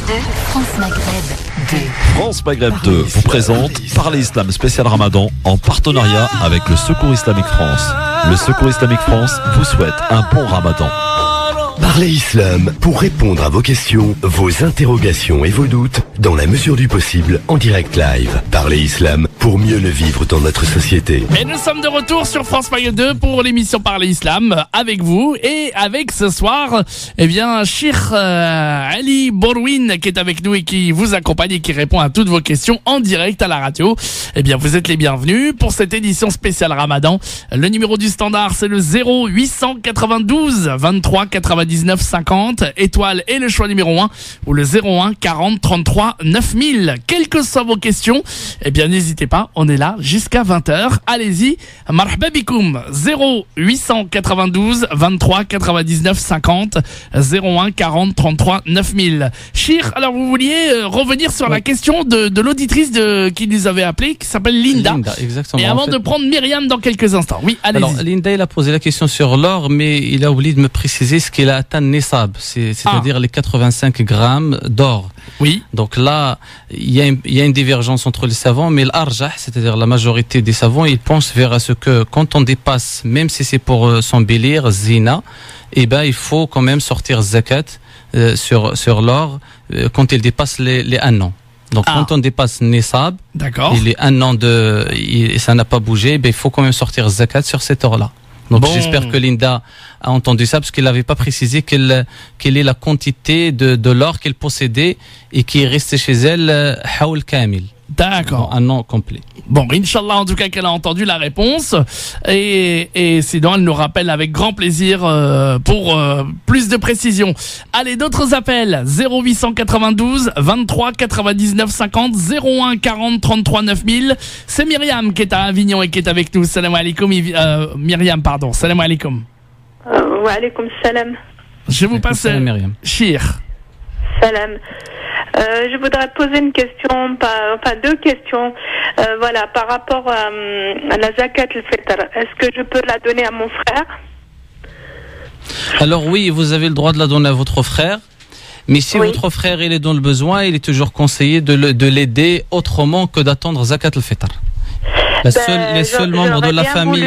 France Maghreb 2. France Maghreb 2 vous présente Parler Islam spécial Ramadan en partenariat avec le Secours Islamique France. Le Secours Islamique France vous souhaite un bon Ramadan. Parlez Islam pour répondre à vos questions, vos interrogations et vos doutes dans la mesure du possible en direct live. Parlez Islam pour mieux le vivre dans notre société. Et nous sommes de retour sur France Maghreb 2 pour l'émission Parlez Islam avec vous et avec ce soir, Cheikh Ali Borouine qui est avec nous et qui vous accompagne et qui répond à toutes vos questions en direct à la radio. Vous êtes les bienvenus pour cette édition spéciale Ramadan. Le numéro du standard c'est le 0892 23 99 50 étoile et le choix numéro 1 ou le 01 40 33 9000. Quelles que soient vos questions, n'hésitez pas, on est là jusqu'à 20h. Allez-y, marhaba bikoum. 0892 23 99 50 01 40 33 9000. Chir, alors vous vouliez revenir sur la question de l'auditrice qui nous avait appelé, qui s'appelle Linda. Linda, exactement. Et avant de prendre Myriam dans quelques instants. Oui, allez-y. Alors, Linda, il a posé la question sur l'or, mais il a oublié de me préciser ce qu'il a atteint Nessab, c'est-à-dire les 85 grammes d'or. Oui. Donc là, il y a une divergence entre les savants, mais l'arjah, c'est-à-dire la majorité des savants, ils pensent vers ce que quand on dépasse, même si c'est pour s'embellir, zina, il faut quand même sortir zakat sur l'or quand il dépasse les 1 an. Donc quand on dépasse Nessab, d'accord, il est 1 an et ça n'a pas bougé, il faut quand même sortir zakat sur cet or-là. Donc j'espère que Linda a entendu ça parce qu'elle n'avait pas précisé quelle est la quantité de l'or qu'elle possédait et qui est resté chez elle haoul kamil. D'accord. 1 an complet. Bon, Inch'Allah, en tout cas, qu'elle a entendu la réponse. Et sinon, elle nous rappelle avec grand plaisir pour plus de précision. Allez, d'autres appels. 0892 23 99 50 01 40 33 9000. C'est Myriam qui est à Avignon et qui est avec nous. Salam alaikum. Myriam, pardon. Salam alaikum. Wa alaikum salam. Je vous passe Myriam. Chir. Salam. Je voudrais poser une question, deux questions. Par rapport à la zakat al-fitr, est-ce que je peux la donner à mon frère? Alors oui, vous avez le droit de la donner à votre frère. Mais si votre frère il est dans le besoin, il est toujours conseillé de l'aider autrement que d'attendre zakat al-fitr. Les seuls membres de la famille,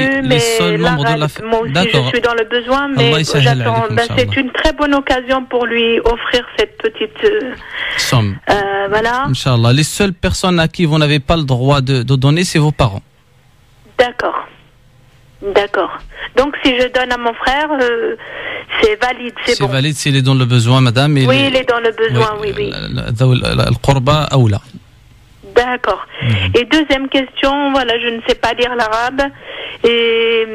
D'accord. Je suis dans le besoin, mais j'attends. C'est une très bonne occasion pour lui offrir cette petite somme. Voilà. Inch'Allah. Les seules personnes à qui vous n'avez pas le droit de donner, c'est vos parents. D'accord. Donc si je donne à mon frère, c'est valide, c'est bon. C'est valide s'il est dans le besoin, madame. Oui, il est dans le besoin, oui. Al-Qurba Aoula. D'accord. Et deuxième question, je ne sais pas lire l'arabe et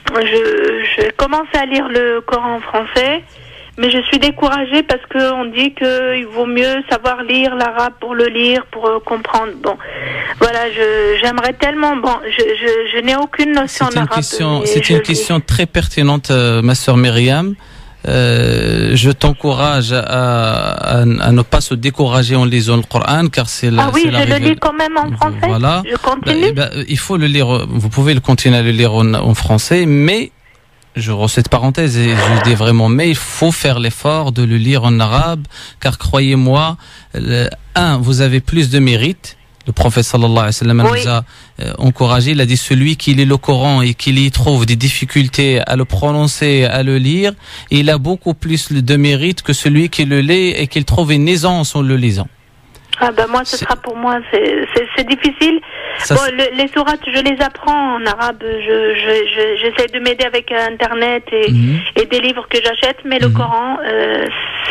je commence à lire le Coran en français, mais je suis découragée parce qu'on dit qu'il vaut mieux savoir lire l'arabe pour le lire, pour comprendre. J'aimerais tellement. Je n'ai aucune notion en arabe. C'est une question très pertinente, ma sœur Myriam. Je t'encourage à ne pas se décourager en lisant le Coran, car c'est la. Ah oui, je le lis quand même en français. Voilà. Je continue. Il faut le lire. Vous pouvez le continuer à le lire en français, mais je rends cette parenthèse et je dis vraiment, mais il faut faire l'effort de le lire en arabe, car croyez-moi, vous avez plus de mérite. Le prophète sallallahu alayhi wa sallam nous a encouragé. Il a dit celui qui lit le Coran et qui y trouve des difficultés à le prononcer, à le lire, il a beaucoup plus de mérite que celui qui le lit et qu'il trouve une aisance en le lisant. Moi, ce sera pour moi, c'est difficile. Les sourates, je les apprends en arabe. J'essaie de m'aider avec Internet et des livres que j'achète, mais le Coran,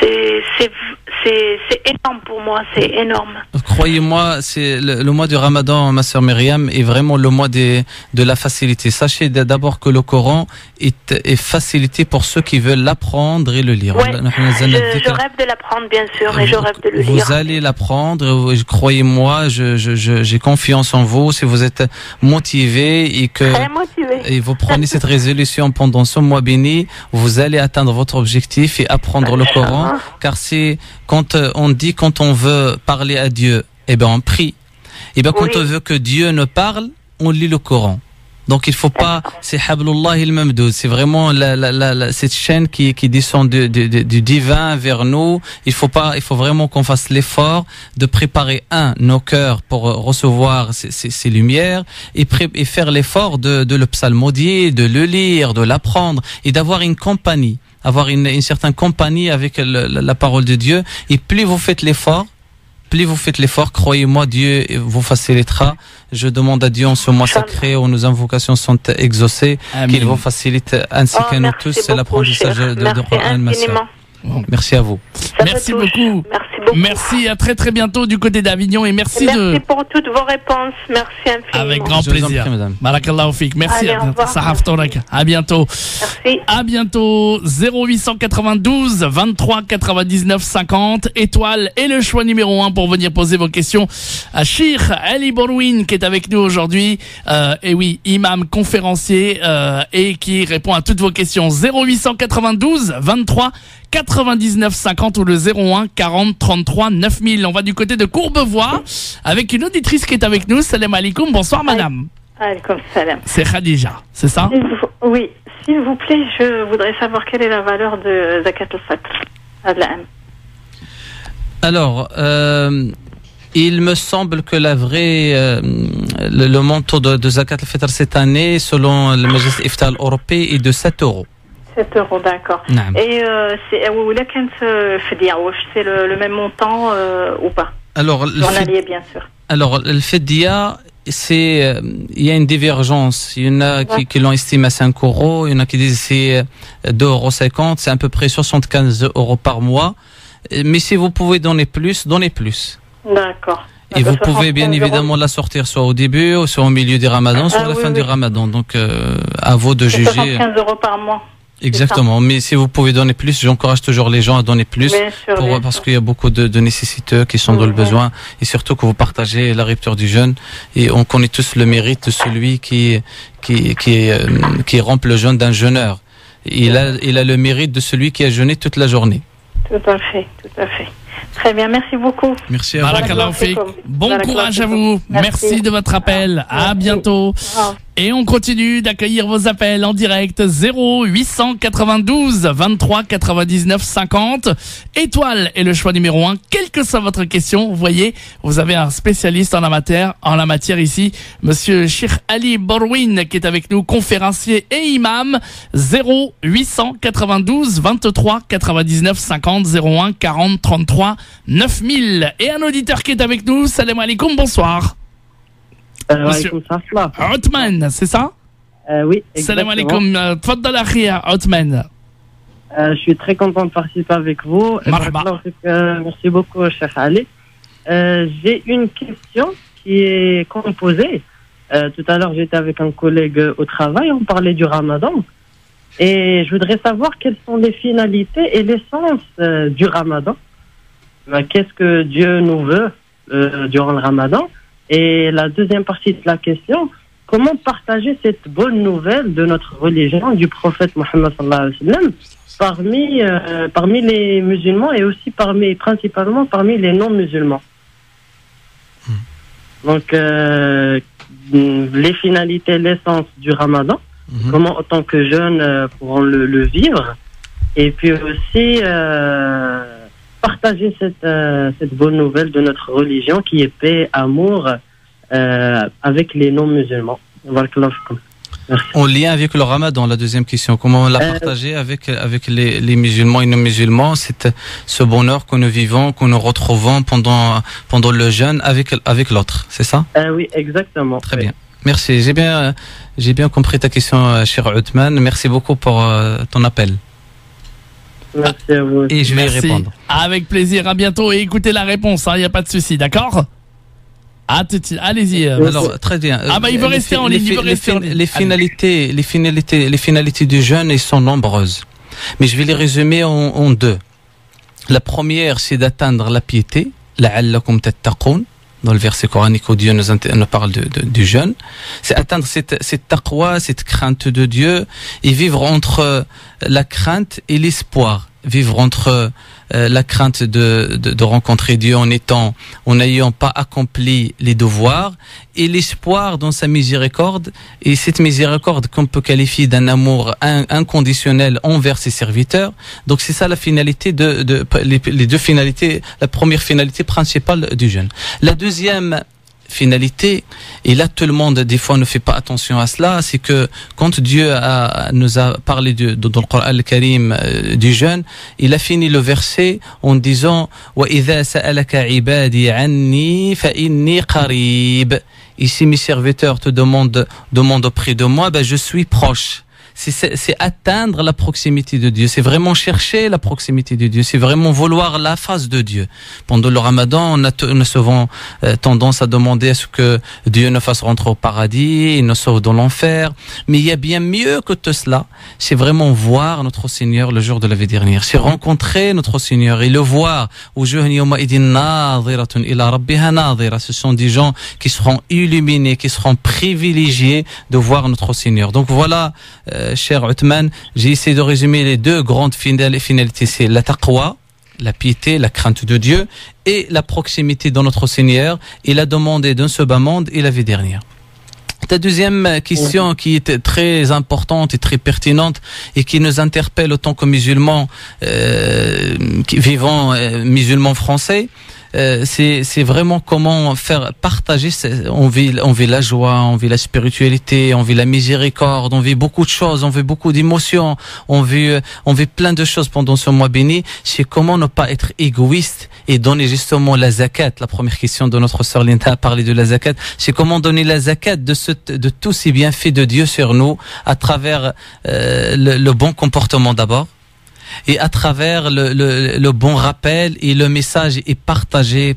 c'est énorme pour moi, c'est énorme. Croyez-moi, c'est le mois du Ramadan, ma sœur Myriam, est vraiment le mois de la facilité. Sachez d'abord que le Coran est facilité pour ceux qui veulent l'apprendre et le lire. Ouais, je rêve de l'apprendre, bien sûr, et je rêve de le lire. Vous allez l'apprendre, croyez-moi, j'ai confiance en vous. Si vous êtes motivé et vous prenez cette résolution pendant ce mois béni, vous allez atteindre votre objectif et apprendre le Coran, car c'est quand on veut parler à Dieu, on prie. Quand on veut que Dieu nous parle, on lit le Coran. Donc il faut pas, c'est Hablullah il-Mamdoud, c'est vraiment cette chaîne qui descend du divin vers nous. Il faut vraiment qu'on fasse l'effort de préparer nos cœurs pour recevoir ces lumières et faire l'effort de le psalmodier, de le lire, de l'apprendre et d'avoir une compagnie, avoir une certaine compagnie avec la parole de Dieu. Et plus vous faites l'effort, croyez-moi, Dieu vous facilitera. Je demande à Dieu en ce mois sacré où nos invocations sont exaucées, qu'il vous facilite ainsi qu'à nous tous. C'est l'apprentissage de Coran, ma sœur. Merci à vous. Merci beaucoup. Merci, à très très bientôt du côté d'Avignon et merci pour toutes vos réponses. Merci infiniment. Avec grand plaisir. Barakallahu fik. Merci. À bientôt. Merci. À bientôt. 0892 23 99 50 étoile et le choix numéro 1 pour venir poser vos questions à Cheikh Ali Borouine qui est avec nous aujourd'hui. Et oui, imam conférencier et qui répond à toutes vos questions. 0892 23 99 50 ou le 01 40 33 9000. On va du côté de Courbevoie avec une auditrice qui est avec nous. Salam alaikum. Bonsoir madame. Alaikum salam. C'est Khadija, c'est ça? Oui. S'il vous plaît, je voudrais savoir quelle est la valeur de Zakat al-Fitr. Alors, il me semble que le montant de Zakat al-Fitr cette année, selon le Majlis Iftal européen, est de 7 €. 7 €, d'accord. Et c'est le même montant ou pas? Alors, journalier, bien sûr. Alors, le Fidya, il y a une divergence. Il y en a qui l'ont estimé à 5 €, il y en a qui disent c'est 2,50 €, c'est à peu près 75 € par mois. Mais si vous pouvez donner plus, donnez plus. D'accord. Et vous pouvez bien évidemment la sortir soit au début, soit au milieu du Ramadan, soit à la fin du Ramadan. Donc, à vous de juger. 75 € par mois. Exactement, mais si vous pouvez donner plus, j'encourage toujours les gens à donner plus, parce qu'il y a beaucoup de nécessiteux qui sont dans le besoin, et surtout que vous partagez la rupture du jeûne, et on connaît tous le mérite de celui qui rompt le jeûne d'un jeûneur. Il a le mérite de celui qui a jeûné toute la journée. Tout à fait, tout à fait. Très bien, merci beaucoup. Merci à vous. Bon courage à vous. Merci de votre appel. À bientôt. Et on continue d'accueillir vos appels en direct 0892 23 99 50 étoile et le choix numéro 1. Quelle que soit votre question, vous voyez, vous avez un spécialiste en la matière ici, monsieur Cheikh Ali Borouine qui est avec nous, conférencier et imam. 0892 23 99 50 01 40 33 9000 et un auditeur qui est avec nous. Salam alaikum, bonsoir. Monsieur Othman, c'est ça? Oui, exactement. Salam alaikum. Tfaddal akhi Othman. Je suis très content de participer avec vous. Merci beaucoup, Cheikh Ali. J'ai une question qui est composée. Tout à l'heure, j'étais avec un collègue au travail, on parlait du Ramadan. Et je voudrais savoir quelles sont les finalités et l'essence du Ramadan. Qu'est-ce que Dieu nous veut durant le Ramadan? Et la deuxième partie de la question, comment partager cette bonne nouvelle de notre religion, du prophète Mohammed sallallahu alayhi wa sallam, parmi les musulmans et aussi principalement parmi les non-musulmans. Donc, les finalités, l'essence du Ramadan, comment en tant que jeunes pourront le vivre, et puis aussi partager cette bonne nouvelle de notre religion qui est paix, amour avec les non-musulmans. En lien avec le Ramadan, la deuxième question, comment on l'a partagé avec les musulmans et non-musulmans, ce bonheur que nous vivons, que nous retrouvons pendant le jeûne avec l'autre, c'est ça? Oui, exactement. Très bien. Merci. J'ai bien compris ta question, cher Othman. Merci beaucoup pour ton appel. Merci à vous. Et je vais y répondre. Avec plaisir, à bientôt et écoutez la réponse, il n'y a pas de souci, d'accord? Allez-y. Alors, très bien. Il veut rester en ligne. Les finalités du jeûne, elles sont nombreuses. Mais je vais les résumer en deux. La première, c'est d'atteindre la piété. La'allakum tattaqoun. Dans le verset coranique où Dieu nous parle du jeûne. C'est atteindre cette taqwa, cette crainte de Dieu, et vivre entre la crainte et l'espoir. vivre entre la crainte de rencontrer Dieu en n'ayant pas accompli les devoirs et l'espoir dans sa miséricorde, et cette miséricorde qu'on peut qualifier d'un amour inconditionnel envers ses serviteurs. Donc c'est ça la finalité les deux finalités, la première finalité principale du jeûne. La deuxième finalité, et là tout le monde des fois ne fait pas attention à cela, c'est que quand Dieu nous a parlé dans le Coran al-Karim du jeûne, il a fini le verset en disant وَإِذَا سَأَلَكَ عِبَادِي عَنِّي فَإِنِّي قَرِيبٌ. Ici mes serviteurs te demandent auprès de moi, je suis proche. C'est atteindre la proximité de Dieu, c'est vraiment chercher la proximité de Dieu, c'est vraiment vouloir la face de Dieu. Pendant le Ramadan, on a souvent tendance à demander à ce que Dieu nous fasse rentrer au paradis, il nous sauve dans l'enfer. Mais il y a bien mieux que tout cela, c'est vraiment voir notre Seigneur le jour de la vie dernière, c'est rencontrer notre Seigneur et le voir. Ce sont des gens qui seront illuminés, qui seront privilégiés de voir notre Seigneur. Donc voilà, cher Othman, j'ai essayé de résumer les deux grandes finalités, c'est la taqwa, la piété, la crainte de Dieu, et la proximité de notre Seigneur, et la demande d'un second monde et la vie dernière. Ta deuxième question qui est très importante et très pertinente et qui nous interpelle autant que musulmans musulmans français, c'est vraiment comment faire partager. On vit la joie, on vit la spiritualité, on vit la miséricorde, on vit beaucoup de choses, on vit beaucoup d'émotions, on vit plein de choses pendant ce mois béni. C'est comment ne pas être égoïste et donner justement la zakat. La première question de notre sœur Linda a parlé de la zakat. C'est comment donner la zakat de tous ces bienfaits de Dieu sur nous à travers le bon comportement d'abord. Et à travers le bon rappel et le message est partagé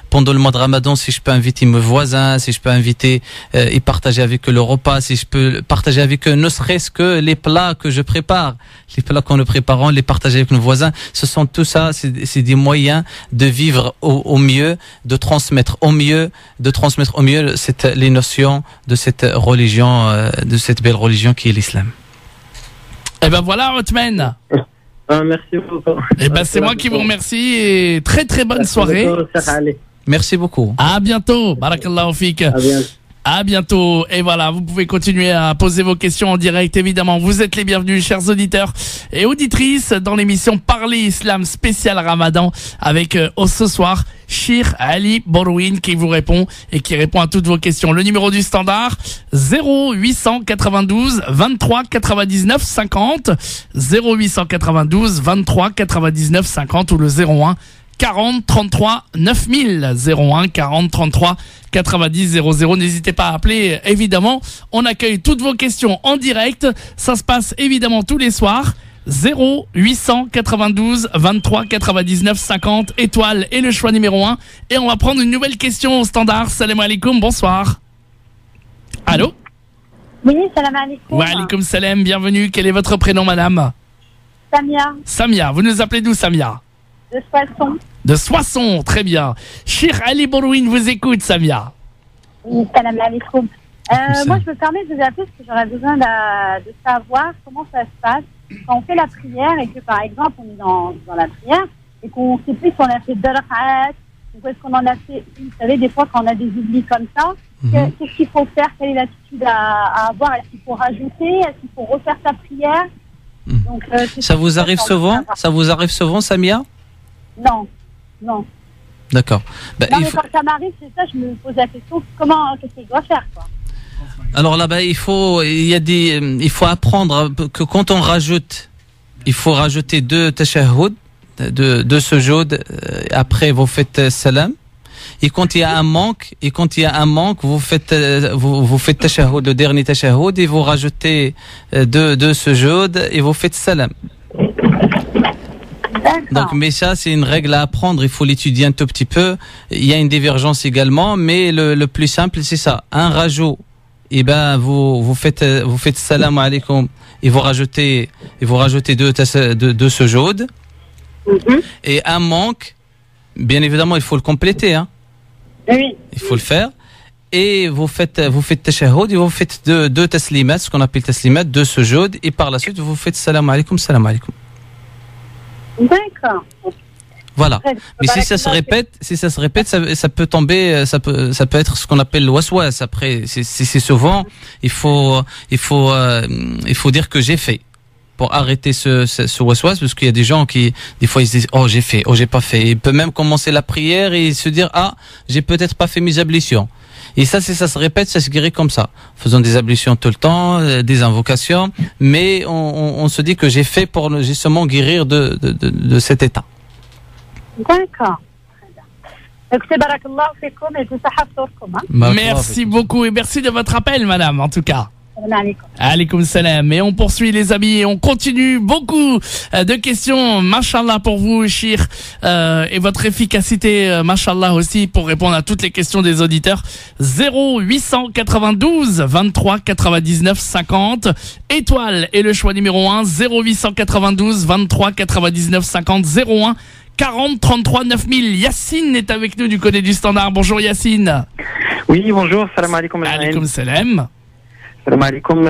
pendant le mois de Ramadan. Si je peux inviter mes voisins, si je peux inviter et partager avec eux le repas, si je peux partager avec eux ne serait-ce que les plats que je prépare, les plats qu'on nous préparons, les partager avec nos voisins, ce sont tout ça, c'est des moyens de vivre au mieux, de transmettre au mieux les notions de cette religion, de cette belle religion qui est l'islam. Et ben voilà, Othman. Merci beaucoup. Et ben c'est moi qui vous remercie et très très bonne soirée. Merci beaucoup. À bientôt. Barakallahu fik. À bientôt. Et voilà, vous pouvez continuer à poser vos questions en direct, évidemment. Vous êtes les bienvenus, chers auditeurs et auditrices, dans l'émission Parler Islam spécial Ramadan avec ce soir Cheikh Ali Borouine qui vous répond et qui répond à toutes vos questions. Le numéro du standard 0892 23 99 50 0892 23 99 50 ou le 01 40 33 9000 01 40 33 90 00. N'hésitez pas à appeler, évidemment. On accueille toutes vos questions en direct. Ça se passe évidemment tous les soirs. 0892 23 99 50 étoile et le choix numéro 1. Et on va prendre une nouvelle question au standard. Salam alaikum, bonsoir. Allô? Oui, salam alaikum. Wa alaikum salam, bienvenue. Quel est votre prénom, madame? Samia. Samia, vous nous appelez d'où, Samia? De Soissons. De Soissons, très bien. Cheikh Ali Borouine vous écoute, Samia. Oui, salam alaikum. Moi, je me permets de vous appeler parce que j'aurais besoin de savoir comment ça se passe quand on fait la prière et que, par exemple, on est dans la prière et qu'on ne sait plus si on a fait 2 rak'at ou est-ce qu'on en a fait une. Vous savez, des fois, quand on a des oublis comme ça, qu'est-ce qu'il faut faire? Quelle est l'attitude à avoir? Est-ce qu'il faut rajouter? Est-ce qu'il faut refaire sa prière? Donc, ça vous arrive souvent? Ça vous arrive souvent, Samia? Non. D'accord. Non, mais quand ça m'arrive, c'est ça, je me pose la question, qu'est-ce que je dois faire, quoi? Alors là-bas, il faut apprendre que quand on rajoute, il faut rajouter 2 tashahhud, 2 sujoud, après vous faites salam. Et quand il y a un manque, vous faites tashahhud, le dernier tashahhud, et vous rajoutez 2 sujoud et vous faites salam. Donc, mais ça, c'est une règle à apprendre. Il faut l'étudier un tout petit peu. Il y a une divergence également, mais le plus simple, c'est ça. Un rajout. Et vous faites salam alaikum et vous rajoutez 2 sujoud. Et un manque, bien évidemment, il faut le compléter, hein. Oui. Il faut le faire. Et vous faites tashahhud et vous faites 2 taslimat, ce qu'on appelle taslimat, 2 sujoud, et par la suite, vous faites salam alaikum, salam alaikum. D'accord. Voilà. Mais si ça se répète, ça peut tomber, ça peut être ce qu'on appelle le waswas. Après, c'est souvent, il faut dire que j'ai fait. Pour arrêter ce waswas, parce qu'il y a des gens qui, des fois, ils se disent, oh, j'ai fait, oh, j'ai pas fait. Il peut même commencer la prière et se dire, ah, j'ai peut-être pas fait mes ablutions. Et ça, si ça se répète, ça se guérit comme ça. Faisons des ablutions tout le temps, des invocations, mais on se dit que j'ai fait pour justement guérir de cet état. D'accord. Écoutez, barakallahu fikoum et tusaha ftourkoum. Merci beaucoup et merci de votre appel, madame, en tout cas. Alaykoum salam. Et on poursuit les amis et on continue beaucoup de questions, mashallah pour vous, Chir, et votre efficacité, mashallah aussi pour répondre à toutes les questions des auditeurs. 0892 23 99 50 étoile et le choix numéro 1. 0892 23 99 50 01 40 33 9000. Yacine est avec nous du côté du standard. Bonjour Yacine. Oui, bonjour, salam alaikum. Alaykoum salam. Salam alaikum,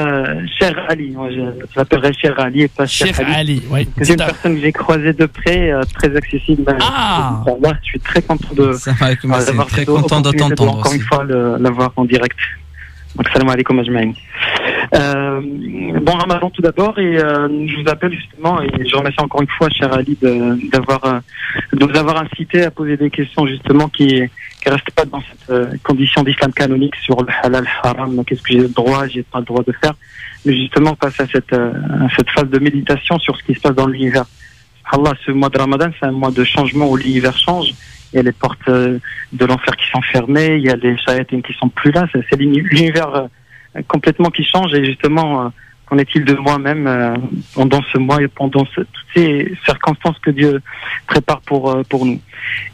cher Ali. Moi, je l'appellerai cher Ali et pas cher Ali. Oui. C'est une personne que j'ai croisée de près, très accessible. Pour moi, je suis très content d'avoir très content de t'entendre. Encore une fois, l'avoir en direct. Donc, salam alaikum ajmaïn. Bon Ramadan tout d'abord et je vous appelle justement et je remercie encore une fois cher Ali de vous avoir incité à poser des questions justement qui restent pas dans cette condition d'islam canonique sur le halal haram, qu'est-ce que j'ai le droit, j'ai pas le droit de faire, mais justement face à cette phase de méditation sur ce qui se passe dans l'univers. Allah, ce mois de Ramadan c'est un mois de changement où l'univers change. Il y a les portes de l'enfer qui sont fermées, il y a les shayatines qui sont plus là, c'est l'univers complètement qui change et justement qu'en est-il de moi-même pendant ce mois et pendant toutes ces circonstances que Dieu prépare pour nous.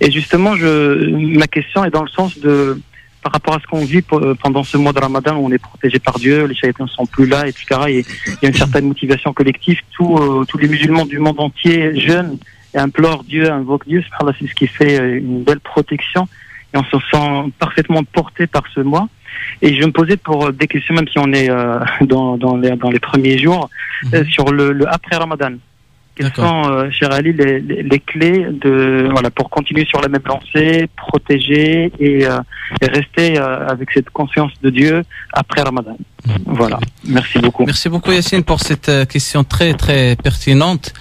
Et justement ma question est dans le sens de par rapport à ce qu'on vit pendant ce mois de Ramadan où on est protégé par Dieu, les shayatins ne sont plus là, etc. Et il y a une certaine motivation collective, tous les musulmans du monde entier jeûnent et implorent Dieu, invoquent Dieu, c'est ce qui fait une belle protection et on se sent parfaitement porté par ce mois. Et je vais me posais pour des questions, même si on est dans les premiers jours, sur le après Ramadan. Quelles sont, cher Ali, les clés pour continuer sur la même lancée, protéger et rester avec cette conscience de Dieu après Ramadan. Voilà. Merci beaucoup. Merci beaucoup Yacine pour cette question très très pertinente.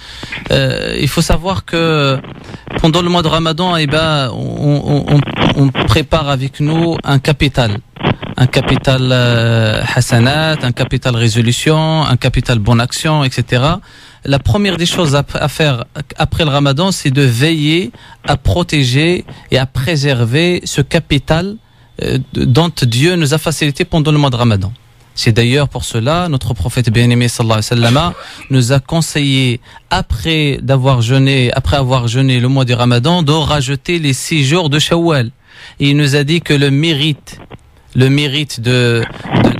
Il faut savoir que pendant le mois de Ramadan, on prépare avec nous un capital hasanat, un capital résolution, un capital bonne action, etc. La première des choses à faire après le Ramadan, c'est de veiller à protéger et à préserver ce capital dont Dieu nous a facilité pendant le mois de Ramadan. C'est d'ailleurs pour cela, notre prophète bien-aimé sallallahu alayhi wa sallam nous a conseillé, après avoir jeûné le mois du Ramadan, de rajouter les 6 jours de Shawwal. Et il nous a dit que le mérite de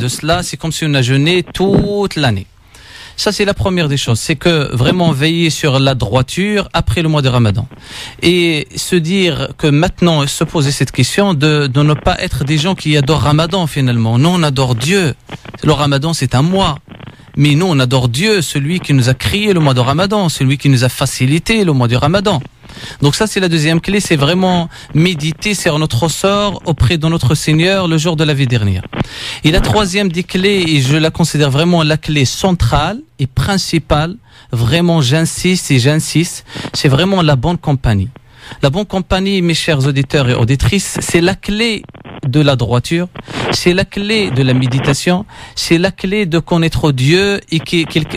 cela, c'est comme si on a jeûné toute l'année. Ça, c'est la première des choses. C'est que vraiment veiller sur la droiture après le mois de Ramadan. Et se dire que maintenant, se poser cette question de ne pas être des gens qui adorent Ramadan finalement. Nous, on adore Dieu. Le Ramadan, c'est un mois. Mais nous, on adore Dieu, celui qui nous a créé le mois de Ramadan, celui qui nous a facilité le mois du Ramadan. Donc ça, c'est la deuxième clé, c'est vraiment méditer sur notre sort auprès de notre Seigneur le jour de la vie dernière. Et la troisième des clés, et je la considère vraiment la clé centrale et principale, vraiment j'insiste, c'est vraiment la bonne compagnie. La bonne compagnie, mes chers auditeurs et auditrices, c'est la clé de la droiture, c'est la clé de la méditation, c'est la clé de connaître Dieu et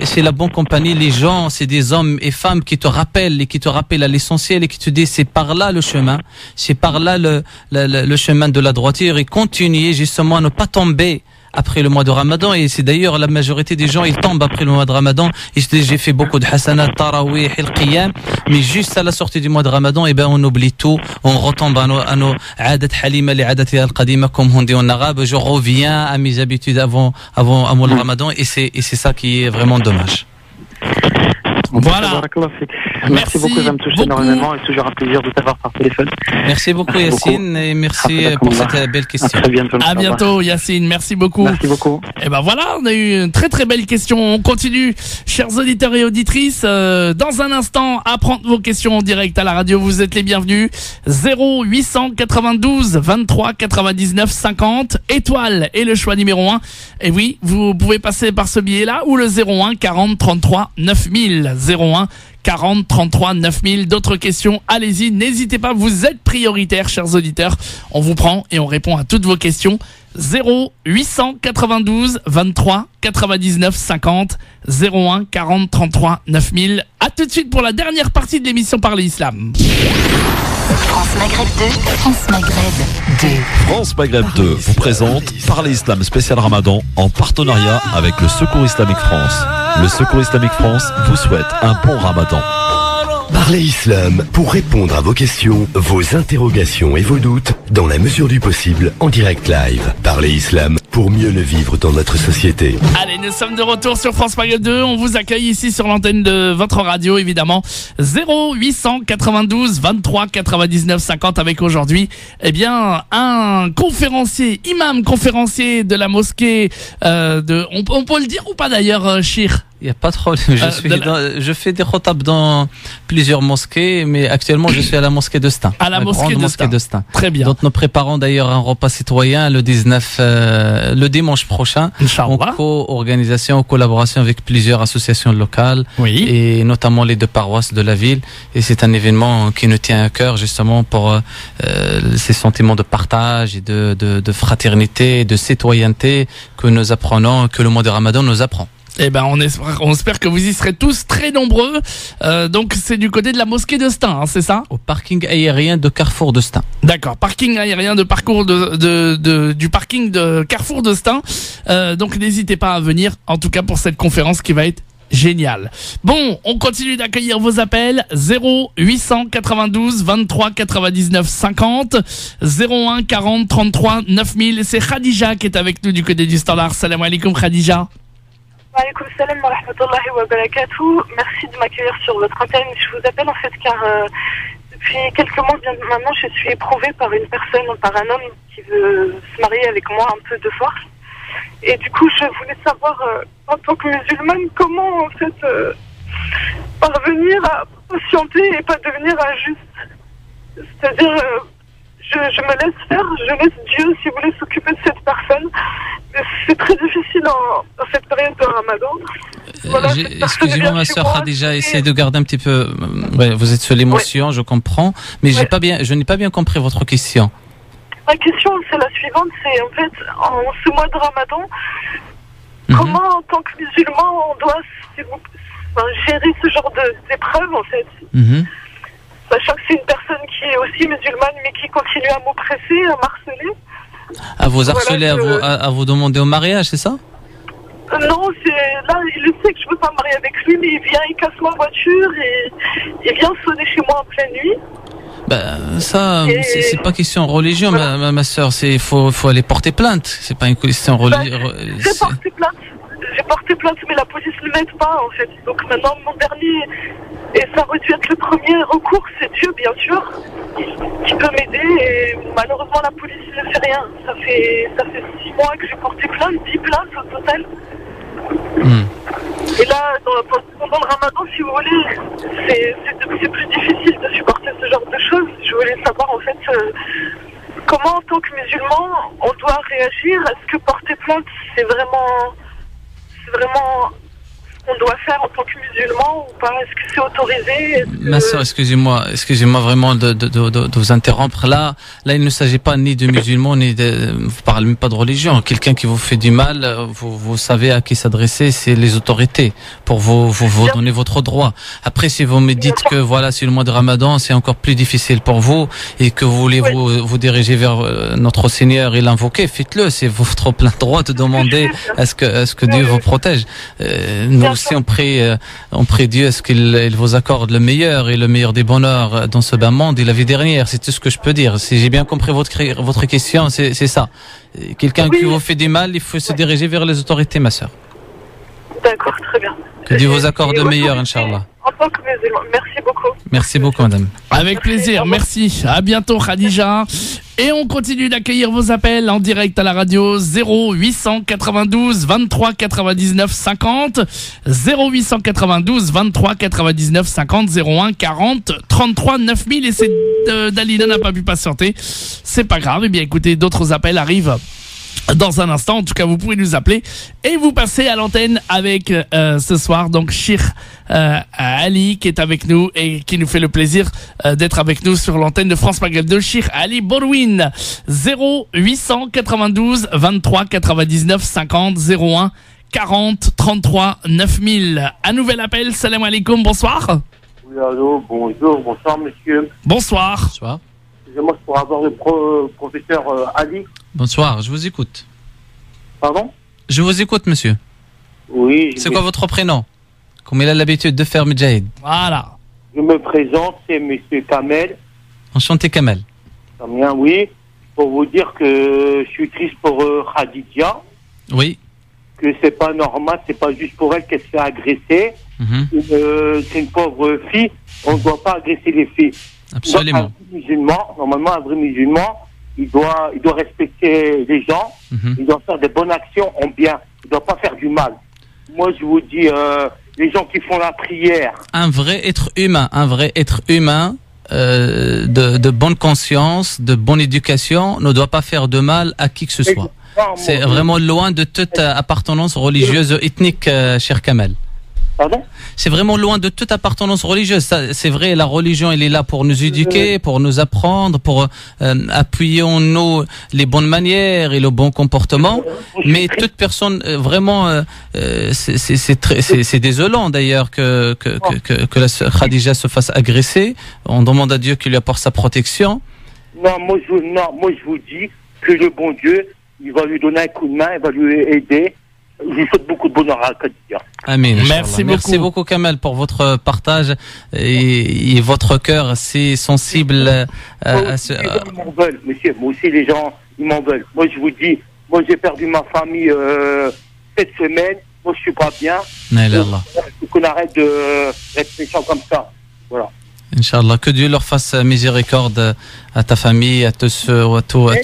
c'est la bonne compagnie. Les gens, c'est des hommes et femmes qui te rappellent à l'essentiel et qui te disent c'est par là le chemin, c'est par là le chemin de la droiture et continuer justement à ne pas tomber après le mois de Ramadan. Et c'est d'ailleurs la majorité des gens, ils tombent après le mois de Ramadan. Et j'ai fait beaucoup de hasanat, tarawih, al-qiyam, mais juste à la sortie du mois de Ramadan, on oublie tout, on retombe à nos adat halima li adat al-qadima, comme on dit en arabe. Je reviens à mes habitudes avant le Ramadan, et c'est ça qui est vraiment dommage. Voilà. Merci beaucoup, ça me touche énormément et c'est toujours un plaisir de t'avoir par téléphone. Merci beaucoup Yacine et merci pour cette belle question. À très bientôt. À bientôt Yacine, merci beaucoup. Merci beaucoup. Et ben voilà, on a eu une très très belle question. On continue, chers auditeurs et auditrices. Dans un instant, à prendre vos questions en direct à la radio. Vous êtes les bienvenus. 0892 23 99 50 étoile et le choix numéro 1. Et oui, vous pouvez passer par ce biais-là ou le 01 40 33 9000. 01 40 33 9000. D'autres questions, allez-y, n'hésitez pas, vous êtes prioritaires, chers auditeurs. On vous prend et on répond à toutes vos questions. 0892 23 99 50 01 40 33 9000. À tout de suite pour la dernière partie de l'émission Parler Islam. France Maghreb 2, France Maghreb 2. France Maghreb 2 vous présente Parler Islam spécial Ramadan en partenariat avec le Secours Islamique France. Le Secours Islamique France vous souhaite un bon Ramadan. Parlez Islam pour répondre à vos questions, vos interrogations et vos doutes dans la mesure du possible en direct live. Parlez Islam pour mieux le vivre dans notre société. Allez, nous sommes de retour sur France Maghreb 2. On vous accueille ici sur l'antenne de votre radio, évidemment. 0892 23 99 50 avec aujourd'hui, eh bien, un conférencier, imam conférencier de la mosquée on peut le dire ou pas d'ailleurs, Chir? Il n'y a pas de problème. Je fais des khotab dans plusieurs mosquées, mais actuellement je suis à la mosquée de Stein. À la mosquée de Stein. Très bien. Donc nous préparons d'ailleurs un repas citoyen le 19, le dimanche prochain, en co-organisation, en collaboration avec plusieurs associations locales, oui, et notamment les deux paroisses de la ville. Et c'est un événement qui nous tient à cœur justement pour ces sentiments de partage et de fraternité, de citoyenneté que nous apprenons, que le mois de Ramadan nous apprend. Eh ben, on espère que vous y serez tous très nombreux. Donc, c'est du côté de la mosquée de Stein, hein, c'est ça? Au parking aérien de Carrefour de Stein. D'accord, parking aérien de parcours du parking de Carrefour de Stein. Donc, n'hésitez pas à venir, en tout cas pour cette conférence qui va être géniale. Bon, on continue d'accueillir vos appels. 0892 23 99 50 01 40 33 9000. C'est Khadija qui est avec nous du côté du standard. Salam alaikum Khadija. Wa alaykoum salam wa rahmatullahi wa barakatuh. Merci de m'accueillir sur votre antenne. Je vous appelle en fait car depuis quelques mois bien maintenant, je suis éprouvée par une personne, par un homme qui veut se marier avec moi un peu de force. Et du coup, je voulais savoir, en tant que musulmane, comment en fait parvenir à patienter et pas devenir injuste. C'est-à-dire, je me laisse faire, je laisse Dieu, si vous voulez, s'occuper de cette personne. C'est très difficile en cette période de Ramadan. Voilà, excusez-moi ma soeur Khadija, essayez de garder un petit peu. Ouais, vous êtes sur l'émotion, je comprends, mais je n'ai pas bien compris votre question. Ma question, c'est la suivante, c'est en fait, en ce mois de Ramadan, comment en tant que musulman on doit gérer ce genre d'épreuve en fait, sachant que c'est une personne qui est aussi musulmane mais qui continue à m'oppresser, à m'harceler. À vous harceler, à vous demander au mariage, c'est ça? Non, là, il sait que je ne veux pas me marier avec lui, mais il vient, il casse ma voiture et il vient sonner chez moi en pleine nuit. Ça, c'est pas question religion, voilà. ma soeur, faut aller porter plainte. C'est pas une question religieuse. J'ai porté plainte, mais la police ne m'aide pas, en fait. Donc maintenant, mon dernier, et ça aurait dû être le premier recours, c'est Dieu, bien sûr, qui peut m'aider. Et malheureusement, la police ne fait rien. Ça fait 6 mois que j'ai porté plainte, 10 plaintes au total. Et là, pendant le Ramadan, si vous voulez, c'est plus difficile de supporter ce genre de choses. Je voulais savoir, en fait, comment, en tant que musulman, on doit réagir. Est-ce que porter plainte, c'est vraiment ce qu'on doit faire en tant que musulman ou pas? Est-ce que c'est autorisé? Ma soeur, excusez-moi vraiment de vous interrompre. Là, il ne s'agit pas ni de musulmans, ni vous parlez même pas de religion. Quelqu'un qui vous fait du mal, vous savez à qui s'adresser, c'est les autorités pour vous donner votre droit. Après, si vous me dites que voilà, c'est le mois de Ramadan, c'est encore plus difficile pour vous et que vous voulez vous diriger vers notre Seigneur et l'invoquer, faites-le. C'est votre plein droit de demander à ce que Dieu vous protège. Nous aussi, on prie Dieu à ce qu'il vous accorde le meilleur et le meilleur des bonheurs dans ce bas monde et la vie dernière. C'est tout ce que je peux dire. Si j'ai bien compris votre question, c'est ça. Quelqu'un qui vous fait du mal, il faut se diriger vers les autorités, ma soeur. D'accord, très bien. Que Dieu vous accorde de meilleur, Inch'Allah. En tant que musulman. Merci beaucoup. Merci beaucoup, madame. Avec plaisir, merci. À bientôt, Khadija. Et on continue d'accueillir vos appels en direct à la radio 0892 23 99 50 0892 23 99 50 01 40 33 9000 et c'est Dalila n'a pas pu patienter. C'est pas grave. Eh bien, écoutez, d'autres appels arrivent dans un instant. En tout cas, vous pouvez nous appeler et vous passer à l'antenne avec ce soir donc Cheikh Ali qui est avec nous et qui nous fait le plaisir d'être avec nous sur l'antenne de France Maghreb 2. Cheikh Ali Borouine 0892 23 99 50 01 40 33 9000. Un nouvel appel. Salam alaikum. Bonsoir. Oui, allô, bonsoir monsieur. Bonsoir. Bonsoir. Excusez-moi, pour avoir le professeur Ali. Bonsoir, je vous écoute. Pardon? Je vous écoute, monsieur. Oui. C'est quoi votre prénom? Comme il a l'habitude de faire Mujahid. Voilà. Je me présente, c'est monsieur Kamel. Enchanté, Kamel. Bien, oui. Pour vous dire que je suis triste pour Khadija. Oui. Que c'est pas normal, c'est pas juste pour elle qu'elle se fait agresser. C'est une pauvre fille. On ne doit pas agresser les filles. Absolument. Normalement, un vrai musulman, il doit respecter les gens, il doit faire des bonnes actions en bien, il ne doit pas faire du mal. Moi, je vous dis, les gens qui font la prière. Un vrai être humain de bonne conscience, de bonne éducation, ne doit pas faire de mal à qui que ce soit. C'est vraiment loin de toute appartenance religieuse ou ethnique, cher Kamel. Pardon? C'est vraiment loin de toute appartenance religieuse. C'est vrai, la religion, elle est là pour nous éduquer, pour nous apprendre, pour appuyer en nous les bonnes manières et le bon comportement. Mais toute personne, vraiment, c'est désolant d'ailleurs que la Khadija se fasse agresser. On demande à Dieu qu'il lui apporte sa protection. Non, moi je vous dis que le bon Dieu, il va lui donner un coup de main, il va lui aider. Je vous souhaite beaucoup de bonheur à Khadija. Amen. Merci beaucoup Kamel pour votre partage et votre cœur assez sensible à ce. Ils m'en veulent, monsieur. Moi aussi, les gens, ils m'en veulent. Moi, je vous dis, moi, j'ai perdu ma famille cette semaine. Moi, je suis pas bien. Il faut qu'on arrête d'être méchant comme ça. Voilà. Inch'Allah, que Dieu leur fasse miséricorde à ta famille, à tous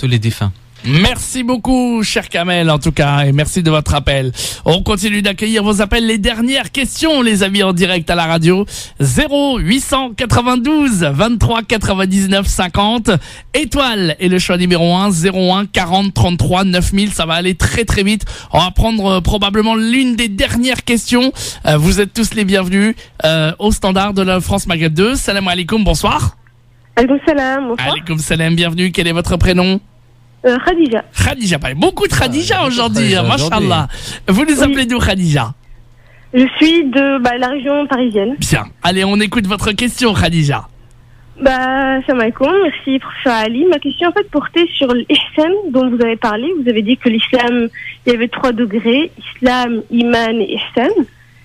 les défunts. Merci beaucoup, cher Kamel, en tout cas, et merci de votre appel. On continue d'accueillir vos appels. Les dernières questions, les amis, en direct à la radio. 0892 23 99 50. Étoile est le choix numéro 1. 01 40 33 9000. Ça va aller très très vite. On va prendre probablement l'une des dernières questions. Vous êtes tous les bienvenus au standard de la France Maghreb 2. Salam alaikum, bonsoir. Alaikum salam, bonsoir. Alaikum salam, bienvenue. Quel est votre prénom? Khadija. Khadija, beaucoup de Khadija aujourd'hui, mashallah. Vous nous appelez d'où, Khadija? Je suis de la région parisienne. Bien, allez, on écoute votre question, Khadija. Salam alaikum, merci professeur Ali. Ma question en fait portait sur l'ihsan dont vous avez parlé. Vous avez dit que l'islam, il y avait 3 degrés, islam, iman et ihsan.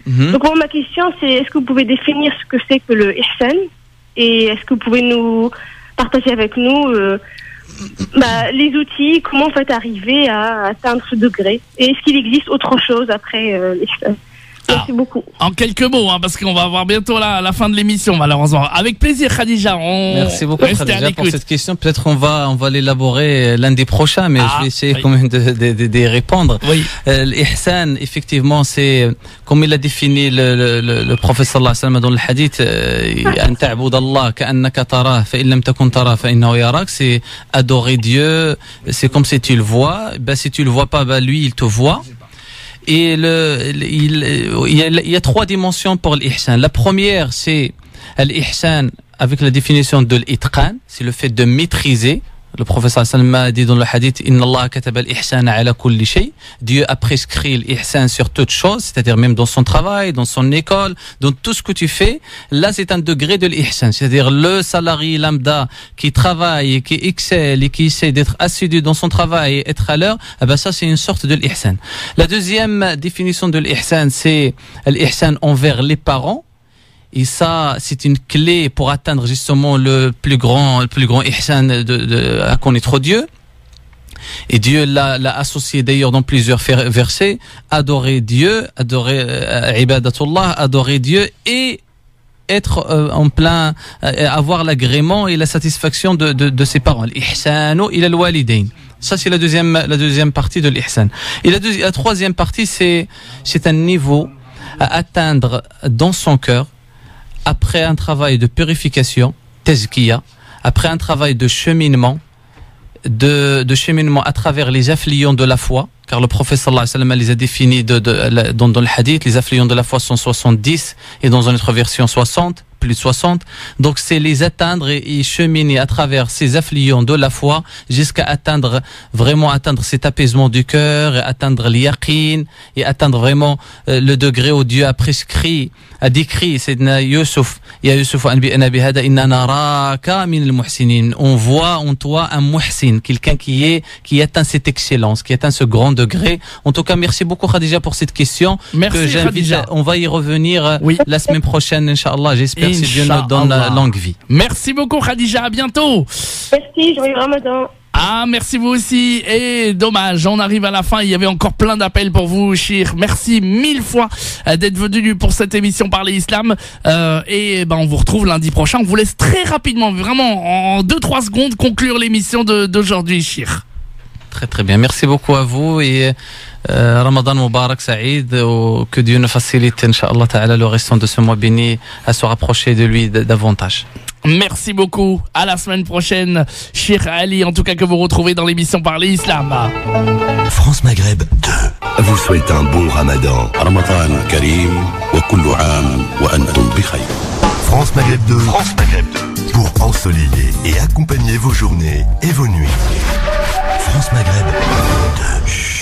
Donc ma question c'est, est-ce que vous pouvez définir ce que c'est que le ihsan? Et est-ce que vous pouvez nous partager avec nous les outils, comment on fait arriver à atteindre ce degré? Et est-ce qu'il existe autre chose après l'islam? Merci beaucoup. En quelques mots, parce qu'on va avoir bientôt la fin de l'émission, malheureusement. Avec plaisir, Khadija. Merci beaucoup, Khadija, pour cette question. Peut-être on va l'élaborer lundi prochain, mais je vais essayer quand même de répondre. Oui. L'ihsan, effectivement, c'est comme il a défini le prophète sallallahu alayhi wa sallam dans le hadith, an ta'bud Allah ka'annaka tarah fa in lam takun tarah fa innahu yarak, c'est adorer Dieu, c'est comme si tu le vois. Si tu le vois pas, lui il te voit. Et il y a 3 dimensions pour l'ihsan. La première, c'est l'ihsan avec la définition de l'itqan, c'est le fait de maîtriser. Le professeur sallallahu alayhi wa sallam a dit dans le hadith, Inna Allah kataba al-ihsan ala kulli shay. Dieu a prescrit l'ihsan sur toute chose, c'est-à-dire même dans son travail, dans son école, dans tout ce que tu fais. Là, c'est un degré de l'ihsan, c'est-à-dire le salarié lambda qui travaille, qui excelle et qui essaie d'être assidu dans son travail et être à l'heure, ça c'est une sorte de l'ihsan. La deuxième définition de l'ihsan, c'est l'ihsan envers les parents. Et ça, c'est une clé pour atteindre justement le plus grand ihsan à connaître Dieu. Et Dieu l'a associé d'ailleurs dans plusieurs versets. Adorer Dieu, ibadatullah, adorer Dieu et être en plein, avoir l'agrément et la satisfaction de ses parents. L'ihsanu ila al-walidayn. Ça, c'est la deuxième partie de l'ihsan. Et la troisième partie, c'est un niveau à atteindre dans son cœur après un travail de purification, tazkiya, après un travail de cheminement, à travers les affluents de la foi, car le prophète sallallahu alayhi wa sallam les a définis dans le hadith. Les affluents de la foi sont 70 et dans une autre version 60, plus de 60. Donc c'est les atteindre et cheminer à travers ces affluents de la foi jusqu'à atteindre cet apaisement du cœur, et atteindre l'yaqin et atteindre vraiment le degré où Dieu a prescrit, a décrit Sayyidina Yusuf, ya Yusuf anbi'na bihada inna naraka min al-muhsinin. On voit en toi un muhsin, quelqu'un qui atteint cette excellence, qui atteint ce grand degré. En tout cas, merci beaucoup Khadija pour cette question. Merci Khadija. On va y revenir la semaine prochaine, Inch'Allah. J'espère si Dieu nous donne longue vie. Merci beaucoup Khadija, à bientôt. Merci, joyeux Ramadan. Ah, merci vous aussi. Et dommage, on arrive à la fin. Il y avait encore plein d'appels pour vous, Chir. Merci 1000 fois d'être venu pour cette émission Parler Islam. Et on vous retrouve lundi prochain. On vous laisse très rapidement, vraiment en 2-3 secondes, conclure l'émission d'aujourd'hui, Chir. Très très bien. Merci beaucoup à vous et Ramadan Mubarak Saïd. Que Dieu nous facilite, Inch'Allah Ta'ala, le restant de ce mois béni à se rapprocher de lui davantage. Merci beaucoup. À la semaine prochaine, Cheikh Ali, en tout cas que vous retrouvez dans l'émission Parler Islam. France Maghreb 2 vous souhaite un bon Ramadan. Ramadan Karim wa kullu am wa antum bi khayr. France Maghreb 2 pour ensoleiller et accompagner vos journées et vos nuits. France Maghreb 2.